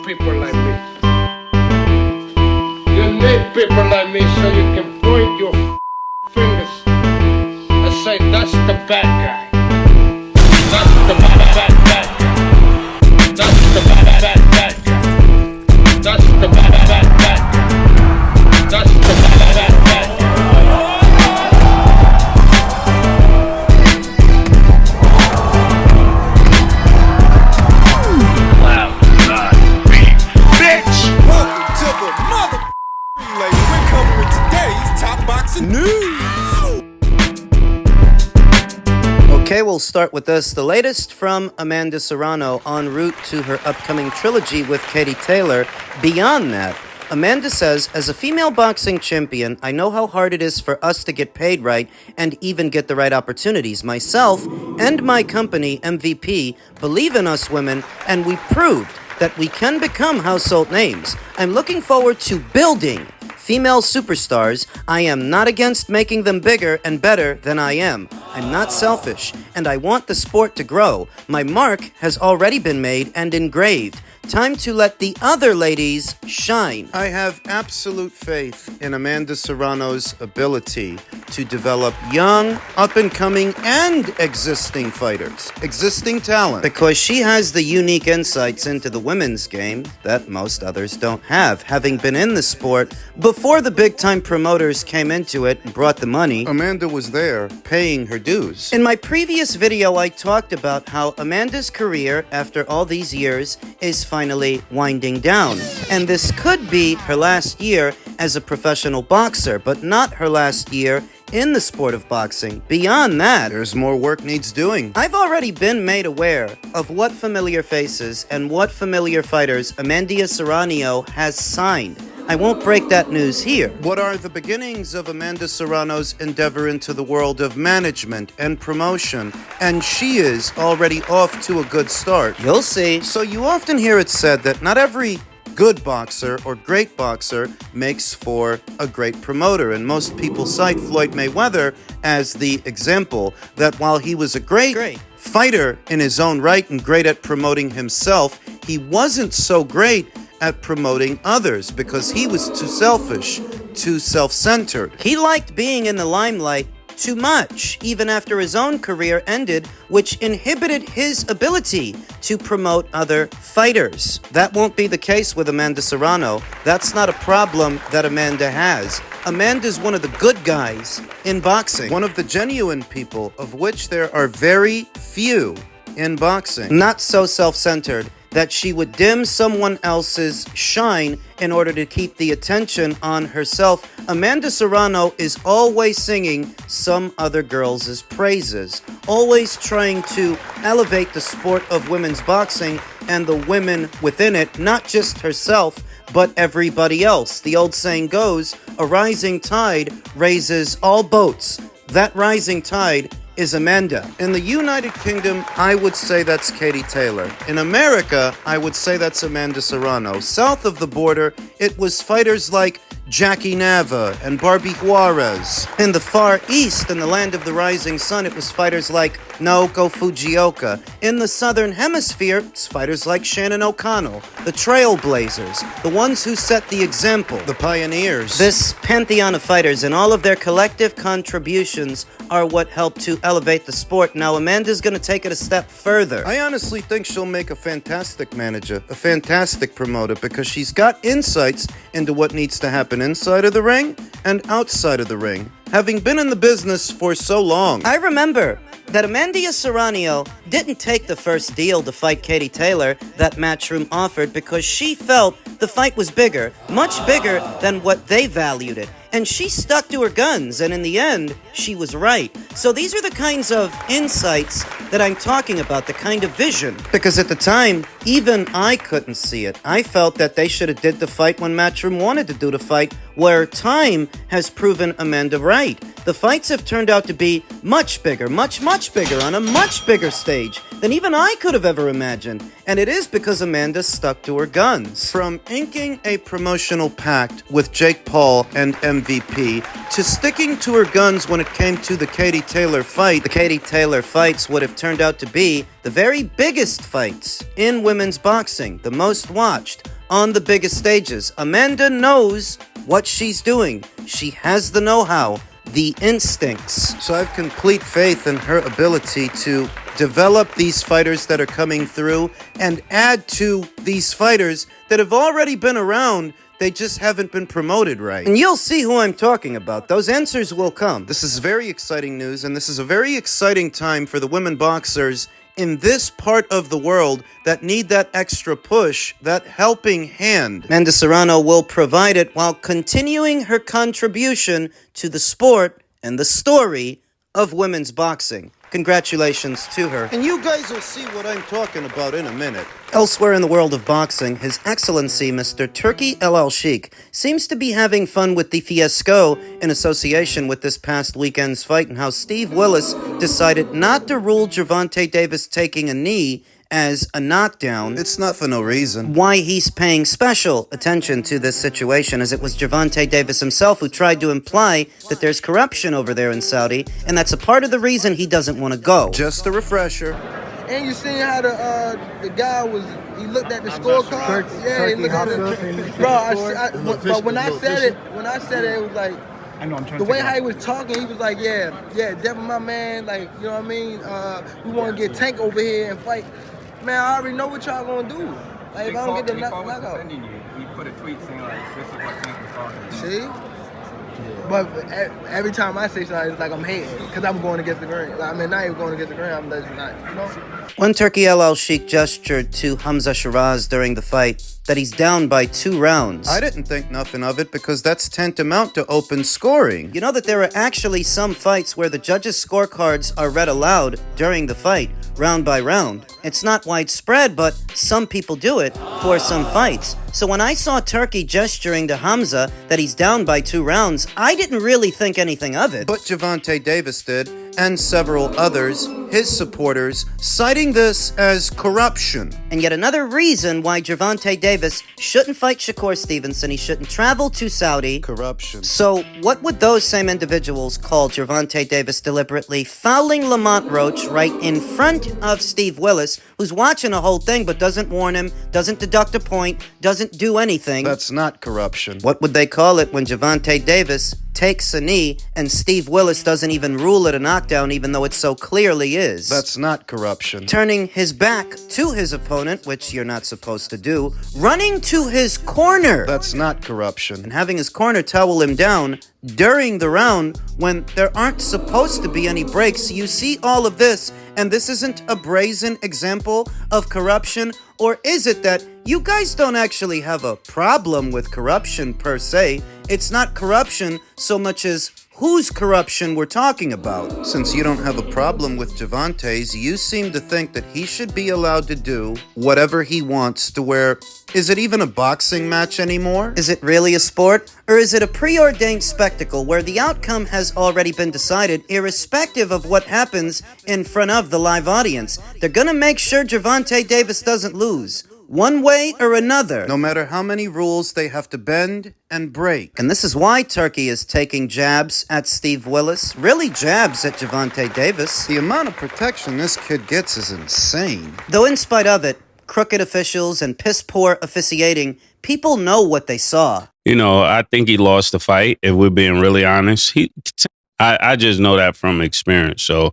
people like me. You need people like me so you can point your fingers and say, that's the bad guy. That's the bad guy. That's the bad guy. That's the bad guy. That's the bad guy. Okay, we'll start with this. The latest from Amanda Serrano en route to her upcoming trilogy with Katie Taylor. Beyond that, Amanda says, as a female boxing champion, I know how hard it is for us to get paid right and even get the right opportunities. Myself and my company, MVP, believe in us women, and we proved that we can become household names. I'm looking forward to building female superstars. I am not against making them bigger and better than I am. I'm not selfish, and I want the sport to grow. My mark has already been made and engraved. Time to let the other ladies shine. I have absolute faith in Amanda Serrano's ability to develop young, up-and-coming, and existing fighters. Existing talent. Because she has the unique insights into the women's game that most others don't have. Having been in the sport before the big-time promoters came into it and brought the money, Amanda was there paying her dues. In my previous video, I talked about how Amanda's career, after all these years, is finally winding down. And this could be her last year as a professional boxer, but not her last year in the sport of boxing. Beyond that, there's more work needs doing. I've already been made aware of what familiar faces and what familiar fighters Amanda Serrano has signed. I won't break that news here. What are the beginnings of Amanda Serrano's endeavor into the world of management and promotion? And she is already off to a good start. You'll see. So you often hear it said that not every good boxer or great boxer makes for a great promoter, and most people cite Floyd Mayweather as the example that while he was a great fighter in his own right and great at promoting himself, he wasn't so great at promoting others because he was too selfish, too self-centered. He liked being in the limelight too much, even after his own career ended, which inhibited his ability to promote other fighters. That won't be the case with Amanda Serrano. That's not a problem that Amanda has. Amanda's one of the good guys in boxing. One of the genuine people, of which there are very few in boxing. Not so self-centered that she would dim someone else's shine in order to keep the attention on herself. Amanda Serrano is always singing some other girl's praises, always trying to elevate the sport of women's boxing and the women within it, not just herself, but everybody else. The old saying goes, a rising tide raises all boats. That rising tide is Amanda. In the United Kingdom, I would say that's Katie Taylor. In America, I would say that's Amanda Serrano. South of the border, it was fighters like Jackie Nava and Barbie Juarez. In the Far East, in the land of the rising sun, it was fighters like Naoko Fujioka. In the Southern Hemisphere, it's fighters like Shannon O'Connell, the Trailblazers, the ones who set the example, the pioneers. This pantheon of fighters and all of their collective contributions are what helped to elevate the sport. Now, Amanda's gonna take it a step further. I honestly think she'll make a fantastic manager, a fantastic promoter, because she's got insights into what needs to happen inside of the ring and outside of the ring. Having been in the business for so long, I remember that Amanda Serrano didn't take the first deal to fight Katie Taylor that Matchroom offered because she felt the fight was bigger, much bigger than what they valued it. And she stuck to her guns, and in the end, she was right. So these are the kinds of insights that I'm talking about, the kind of vision. Because at the time, even I couldn't see it. I felt that they should have did the fight when Matchroom wanted to do the fight, where time has proven Amanda right. The fights have turned out to be much bigger, much bigger, on a much bigger stage than even I could have ever imagined. And it is because Amanda stuck to her guns. From inking a promotional pact with Jake Paul and MVP to sticking to her guns when it came to the Katie Taylor fight, the Katie Taylor fights would have turned out to be the very biggest fights in women's boxing, the most watched, on the biggest stages. Amanda knows what she's doing. She has the know-how, the instincts. So I have complete faith in her ability to develop these fighters that are coming through and add to these fighters that have already been around. They just haven't been promoted right. And you'll see who I'm talking about. Those answers will come. This is very exciting news, and this is a very exciting time for the women boxers in this part of the world that need that extra push, that helping hand. Amanda Serrano will provide it while continuing her contribution to the sport and the story of women's boxing. Congratulations to her. And you guys will see what I'm talking about in a minute. Elsewhere in the world of boxing, His Excellency Mr. Turki Sheikh seems to be having fun with the fiasco in association with this past weekend's fight and how Steve Willis decided not to rule Gervonta Davis taking a knee as a knockdown. It's not for no reason. Why he's paying special attention to this situation, as it was Gervonta Davis himself who tried to imply that there's corruption over there in Saudi, and that's a part of the reason he doesn't want to go. Just a refresher. And you seen how the guy was, he looked at the scorecard. Yeah, he looked at it. Bro, but when I said it, it was like, the way how he was talking, he was like, yeah, Devin, my man, like, you know what I mean? We want to get Tank over here and fight. Man, I already know what y'all gonna do. Like, if I don't get the knockout. He put a tweet saying, like, this is what Tank was talking about. See? But every time I say something, it's like I'm hating because I'm going against the grain. Like, I mean, not even going against the grain. I'm just not, you know. When Turki Sheikh gestured to Hamza Shiraz during the fight that he's down by 2 rounds, I didn't think nothing of it because that's tantamount to open scoring. You know that there are actually some fights where the judges' scorecards are read aloud during the fight, round by round. It's not widespread, but some people do it for some fights. So when I saw Turki gesturing to Hamza that he's down by 2 rounds, I didn't really think anything of it. But Gervonta Davis did, and several others, his supporters, citing this as corruption. And yet another reason why Gervonta Davis shouldn't fight Shakur Stevenson, he shouldn't travel to Saudi. Corruption. So what would those same individuals call Gervonta Davis deliberately fouling Lamont Roach right in front of Steve Willis, who's watching the whole thing but doesn't warn him, doesn't deduct a point, doesn't do anything? That's not corruption. What would they call it when Gervonta Davis takes a knee and Steve Willis doesn't even rule it a knockdown even though it so clearly is? That's not corruption. Turning his back to his opponent, which you're not supposed to do, running to his corner. That's not corruption. And having his corner towel him down during the round when there aren't supposed to be any breaks. You see all of this, and this isn't a brazen example of corruption? Or is it that you guys don't actually have a problem with corruption per se? It's not corruption so much as whose corruption we're talking about. Since you don't have a problem with Gervonta's, you seem to think that he should be allowed to do whatever he wants to where, is it even a boxing match anymore? Is it really a sport? Or is it a preordained spectacle where the outcome has already been decided irrespective of what happens in front of the live audience? They're gonna make sure Gervonta Davis doesn't lose, one way or another, no matter how many rules they have to bend and break. And this is why Turki is taking jabs at Steve Willis, really jabs at Gervonta Davis. The amount of protection this kid gets is insane. Though in spite of it, crooked officials and piss-poor officiating, people know what they saw. You know, I think he lost the fight, if we're being really honest. I just know that from experience. So,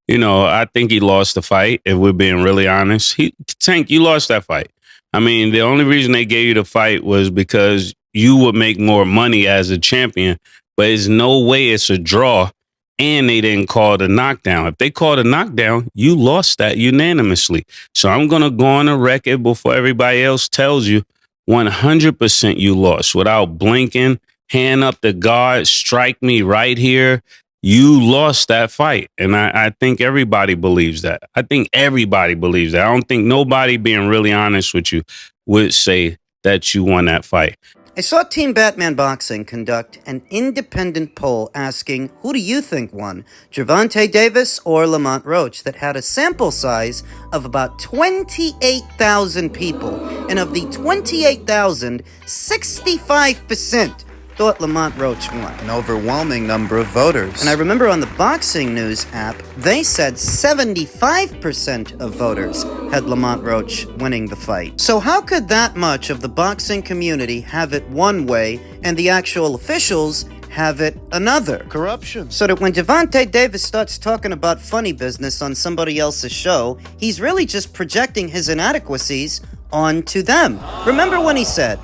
you know, I think he lost the fight, if we're being really honest. Tank, you lost that fight. I mean, the only reason they gave you the fight was because you would make more money as a champion, but there's no way it's a draw, and they didn't call the knockdown. If they called a knockdown, you lost that unanimously. So I'm going to go on the record before everybody else tells you 100% you lost without blinking, hand up the guard, strike me right here. You lost that fight. And I think everybody believes that. I think everybody believes that. I don't think nobody, being really honest with you, would say that you won that fight. I saw Team Batman Boxing conduct an independent poll asking, who do you think won, Gervonta Davis or Lamont Roach, that had a sample size of about 28,000 people. And of the 28,000, 65% thought Lamont Roach won. An overwhelming number of voters. And I remember on the Boxing News app, they said 75% of voters had Lamont Roach winning the fight. So how could that much of the boxing community have it one way and the actual officials have it another? Corruption. So that when Gervonta Davis starts talking about funny business on somebody else's show, he's really just projecting his inadequacies onto them. Remember when he said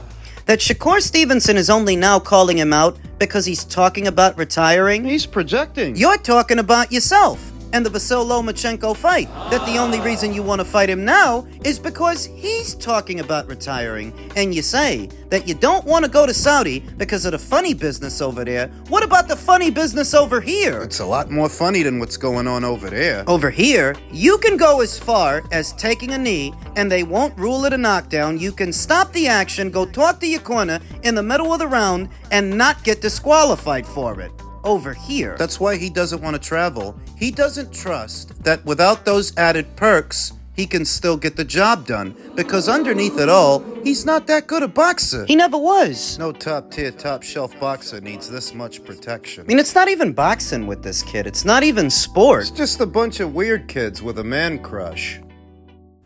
that Shakur Stevenson is only now calling him out because he's talking about retiring? He's projecting. You're talking about yourself and the Vasyl Lomachenko fight. That the only reason you want to fight him now is because he's talking about retiring. And you say that you don't want to go to Saudi because of the funny business over there. What about the funny business over here? It's a lot more funny than what's going on over there. Over here, you can go as far as taking a knee and they won't rule it a knockdown. You can stop the action, go talk to your corner in the middle of the round and not get disqualified for it. Over here, That's why he doesn't want to travel. He doesn't trust that without those added perks, he can still get the job done. Because underneath it all, he's not that good a boxer. he never was. No top-tier, top-shelf boxer needs this much protection. I mean, it's not even boxing with this kid. It's not even sport. It's just a bunch of weird kids with a man crush.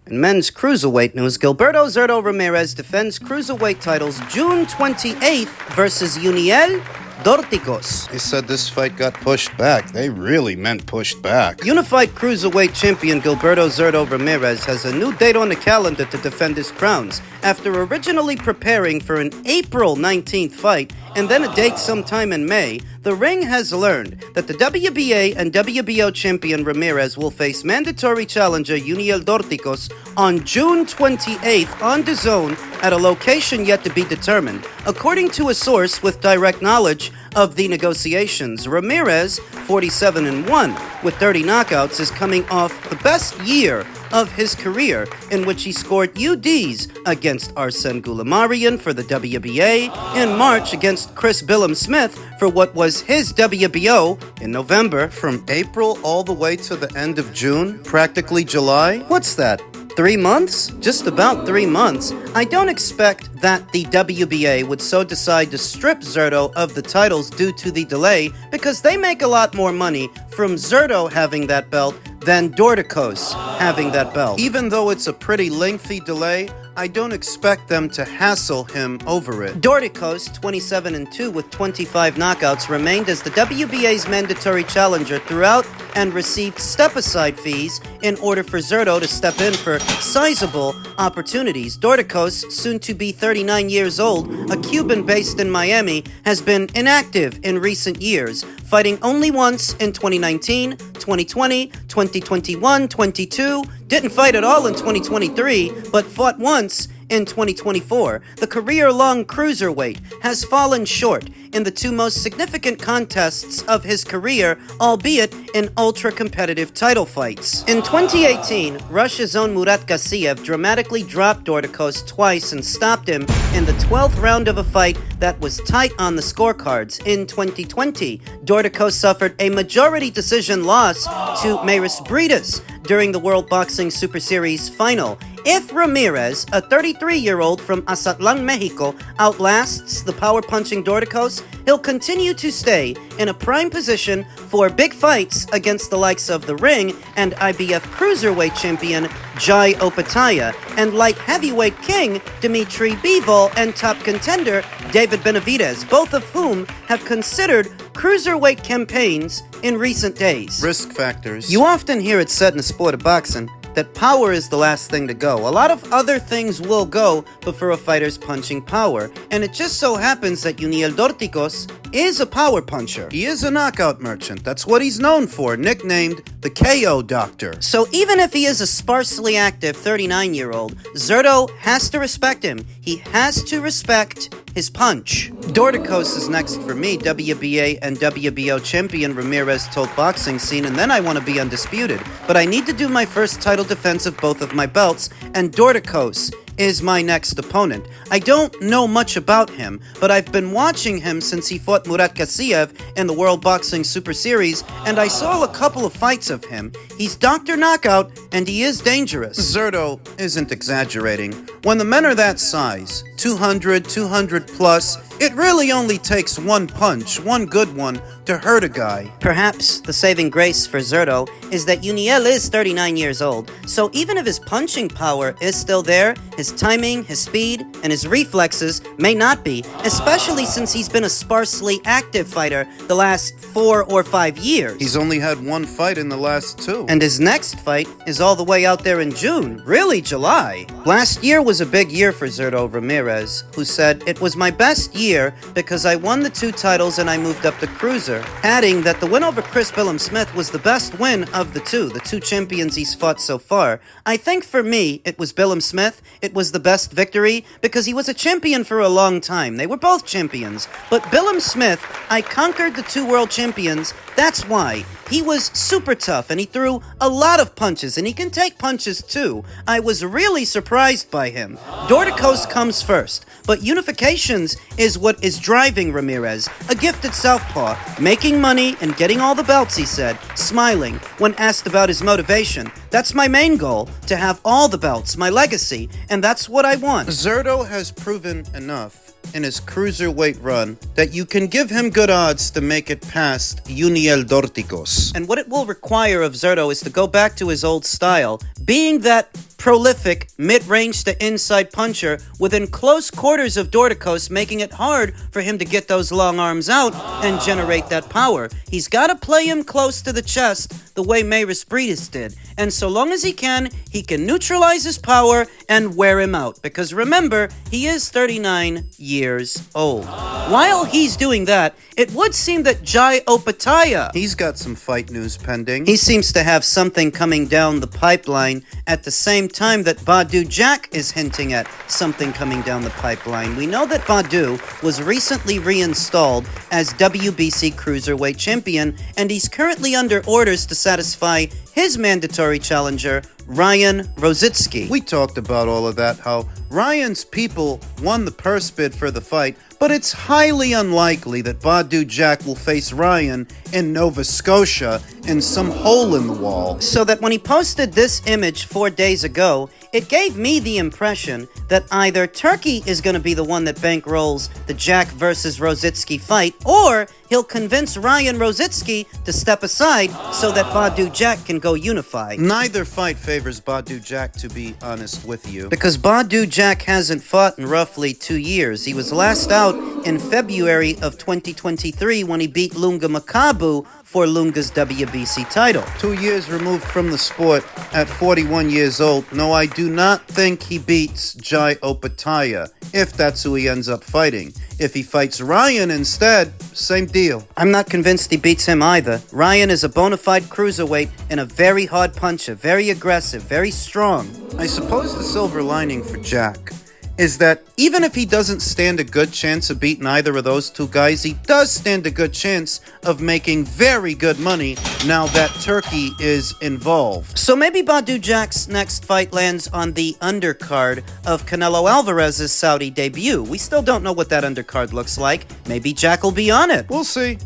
In men's cruiserweight news, Gilberto Zurdo Ramirez defends cruiserweight titles June 28th versus Uniel Dorticos. They said this fight got pushed back. They really meant pushed back. Unified Cruiserweight champion Gilberto Zurdo Ramirez has a new date on the calendar to defend his crowns after originally preparing for an April 19th fight and then a date sometime in May. The ring has learned that the WBA and WBO champion Ramirez will face mandatory challenger Uniel Dorticos on June 28th on DAZN at a location yet to be determined. According to a source with direct knowledge of the negotiations, Ramirez, 47-1 with 30 knockouts, is coming off the best year of his career, in which he scored UDs against Arsene Goulamarian for the WBA, in March against Chris Billum Smith for what was his WBO in November. From April all the way to the end of June, practically July. What's that? 3 months? Just about 3 months. I don't expect that the WBA would so decide to strip Zurdo of the titles due to the delay, because they make a lot more money from Zurdo having that belt than Dorticos having that belt. Even though it's a pretty lengthy delay, I don't expect them to hassle him over it. Dorticos, 27-2 with 25 knockouts, remained as the WBA's mandatory challenger throughout and received step-aside fees in order for Zurdo to step in for sizable opportunities. Dorticos, soon to be 39 years old, a Cuban based in Miami, has been inactive in recent years, fighting only once in 2019, 2020, 2021, 22, didn't fight at all in 2023, but fought once in 2024. The career-long cruiserweight has fallen short in the two most significant contests of his career, albeit in ultra-competitive title fights. In 2018, Russia's own Murat Gassiev dramatically dropped Dorticos twice and stopped him in the 12th round of a fight that was tight on the scorecards. In 2020, Dorticos suffered a majority decision loss to Mairis Briedis during the World Boxing Super Series final. If Ramirez, a 33-year-old from Azatlan, Mexico, outlasts the power-punching Dorticos, he'll continue to stay in a prime position for big fights against the likes of The Ring and IBF Cruiserweight champion Jai Opetaia, and light heavyweight king Dmitry Bivol and top contender David Benavidez, both of whom have considered cruiserweight campaigns in recent days. Risk factors. You often hear it said in the sport of boxing that power is the last thing to go. A lot of other things will go before a fighter's punching power, and it just so happens that Uniel Dorticos is a power puncher. He is a knockout merchant. That's what he's known for, nicknamed the KO Doctor. So even if he is a sparsely active 39-year-old, Zurdo has to respect him. He has to respect his punch. Dorticos is next for me. WBA and WBO champion Ramirez told boxing scene, and then I want to be undisputed. But I need to do my first title defense of both of my belts, and Dorticos is my next opponent. I don't know much about him, but I've been watching him since he fought Murat Gassiev in the World Boxing Super Series, and I saw a couple of fights of him. He's Dr. Knockout, and he is dangerous. Zurdo isn't exaggerating. When the men are that size, 200, 200 plus. It really only takes one punch, one good one, to hurt a guy. Perhaps the saving grace for Zurdo is that Uniel is 39 years old, so even if his punching power is still there, his timing, his speed, and his reflexes may not be, especially since he's been a sparsely active fighter the last 4 or 5 years. He's only had one fight in the last 2. And his next fight is all the way out there in June, really July. Last year was a big year for Zurdo Ramirez, who said, "It was my best year because I won the 2 titles and I moved up to cruiser," adding that the win over Chris Billam-Smith was the best win of the 2 champions he's fought so far. I think for me, it was Billam-Smith. It was the best victory because he was a champion for a long time. They were both champions. But Billam-Smith, I conquered the 2 world champions. That's why. He was super tough and he threw a lot of punches and he can take punches too. I was really surprised by him. Dorticos comes first, but unifications is what is driving Ramirez, a gifted southpaw, making money and getting all the belts, he said, smiling when asked about his motivation. That's my main goal, to have all the belts, my legacy, and that's what I want. Zurdo has proven enough in his cruiserweight run that you can give him good odds to make it past Uniel Dorticos. And what it will require of Zurdo is to go back to his old style, being that prolific mid-range to inside puncher within close quarters of Dorticos, making it hard for him to get those long arms out and generate that power. He's got to play him close to the chest the way Mayris Breedis did. And so long as he can neutralize his power and wear him out. Because remember, he is 39 years old. While he's doing that, it would seem that Jai Opetaia, he's got some fight news pending. he seems to have something coming down the pipeline at the same time that Badou Jack is hinting at something coming down the pipeline. We know that Badou was recently reinstalled as WBC Cruiserweight Champion, and he's currently under orders to satisfy his mandatory challenger, Ryan Rozicki. We talked about all of that, how Ryan's people won the purse bid for the fight, but it's highly unlikely that Badou Jack will face Ryan in Nova Scotia in some hole in the wall. So that when he posted this image 4 days ago, it gave me the impression that either Turki is going to be the one that bankrolls the Jack versus Rozicki fight, or he'll convince Ryan Rozicki to step aside so that Badou Jack can go unify. Neither fight favors Badou Jack, to be honest with you. Because Badou Jack hasn't fought in roughly 2 years. He was last out in February of 2023 when he beat Lunga Makabu for Lunga's WBC title. 2 years removed from the sport at 41 years old. No, I do not think he beats Jai Opetaia, if that's who he ends up fighting. If he fights Ryan instead, same deal. I'm not convinced he beats him either. Ryan is a bona fide cruiserweight and a very hard puncher, very aggressive, very strong. I suppose the silver lining for Jack is that even if he doesn't stand a good chance of beating either of those 2 guys, he does stand a good chance of making very good money now that Turki is involved. So maybe Badou Jack's next fight lands on the undercard of Canelo Alvarez's Saudi debut. We still don't know what that undercard looks like. Maybe Jack will be on it. We'll see.